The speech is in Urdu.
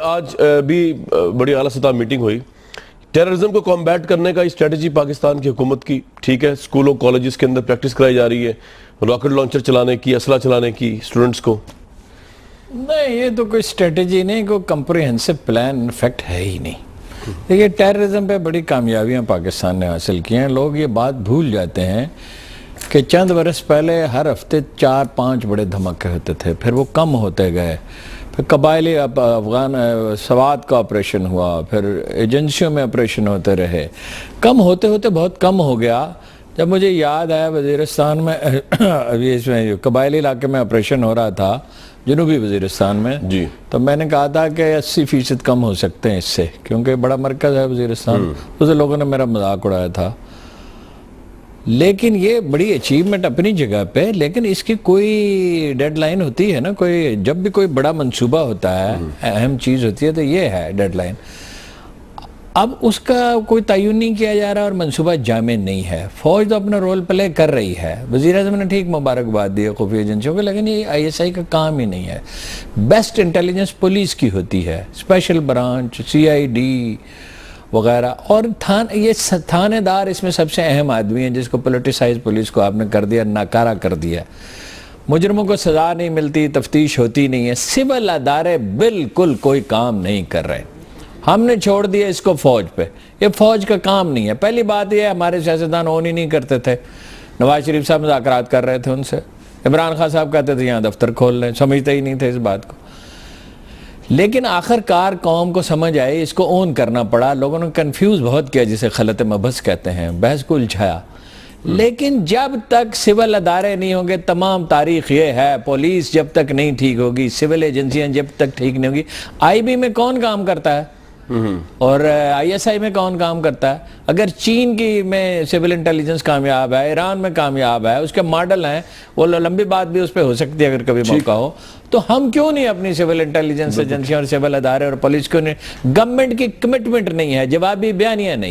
آج بھی بڑی اعلیٰ سطح میٹنگ ہوئی. ٹیررزم کو کمبیٹ کرنے کا اسٹریٹجی پاکستان کی حکومت کی ٹھیک ہے، سکولوں کالجز کے اندر پریکٹس کرائی جا رہی ہے، راکٹ لانچر چلانے کی، اسلحہ چلانے کی اسٹوڈنٹس کو. نہیں، یہ تو کوئی اسٹریٹجی نہیں، کوئی کمپریہنسو پلان انفیکٹ ہے ہی نہیں. دیکھیے ٹیررزم پہ بڑی کامیابیاں پاکستان نے حاصل کی ہیں. لوگ یہ بات بھول جاتے ہیں کہ چند برس پہلے ہر ہفتے 4-5 بڑے دھماکے ہوتے تھے، پھر وہ کم ہوتے گئے، پھر قبائلی افغان سوات کا آپریشن ہوا، پھر ایجنسیوں میں آپریشن ہوتے رہے، کم ہوتے ہوتے بہت کم ہو گیا. جب مجھے یاد آیا وزیرستان میں ابھی اس میں قبائلی علاقے میں آپریشن ہو رہا تھا جنوبی وزیرستان میں، جی تو میں نے کہا تھا کہ 80% کم ہو سکتے ہیں اس سے، کیونکہ بڑا مرکز ہے وزیرستان. اسے لوگوں نے میرا مذاق اڑایا تھا. لیکن یہ بڑی اچیومنٹ اپنی جگہ پہ، لیکن اس کی کوئی ڈیڈ لائن ہوتی ہے نا. کوئی جب بھی کوئی بڑا منصوبہ ہوتا ہے، اہم چیز ہوتی ہے، تو یہ ہے ڈیڈ لائن. اب اس کا کوئی تعین نہیں کیا جا رہا اور منصوبہ جامع نہیں ہے. فوج تو اپنا رول پلے کر رہی ہے، وزیر اعظم نے ٹھیک مبارکباد دی ہے خفیہ ایجنسیوں کو، لیکن یہ ISI کا کام ہی نہیں ہے. بیسٹ انٹیلیجنس پولیس کی ہوتی ہے، اسپیشل برانچ، CID وغیرہ. اور یہ تھانے دار اس میں سب سے اہم آدمی ہیں، جس کو پولیٹیسائز پولیس کو آپ نے کر دیا، ناکارہ کر دیا. مجرموں کو سزا نہیں ملتی، تفتیش ہوتی نہیں ہے. سول ادارے بالکل کوئی کام نہیں کر رہے. ہم نے چھوڑ دیا اس کو فوج پہ. یہ فوج کا کام نہیں ہے. پہلی بات یہ ہے، ہمارے سیاستدان اون ہی نہیں کرتے تھے. نواز شریف صاحب مذاکرات کر رہے تھے ان سے، عمران خان صاحب کہتے تھے یہاں دفتر کھول لیں، سمجھتے ہی نہیں تھے اس بات کو. لیکن آخر کار قوم کو سمجھ آئی، اس کو اون کرنا پڑا. لوگوں نے کنفیوز بہت کیا، جسے خلط مبحث کہتے ہیں، بحث کو الجھایا. لیکن جب تک سول ادارے نہیں ہوں گے، تمام تاریخ یہ ہے، پولیس جب تک نہیں ٹھیک ہوگی، سول ایجنسیاں جب تک ٹھیک نہیں ہوگی. IB میں کون کام کرتا ہے اور ISI میں کون کام کرتا ہے؟ اگر چین کی میں سول انٹیلیجنس کامیاب ہے، ایران میں کامیاب ہے، اس کے ماڈل ہیں، وہ لمبی بات بھی اس پہ ہو سکتی ہے اگر کبھی موقع ہو. تو ہم کیوں نہیں اپنی سول انٹیلیجنس ایجنسیاں اور سول ادارے اور پولیس کو نہیں؟ گورنمنٹ کی کمٹمنٹ نہیں ہے، جوابی بیانیاں نہیں ہے.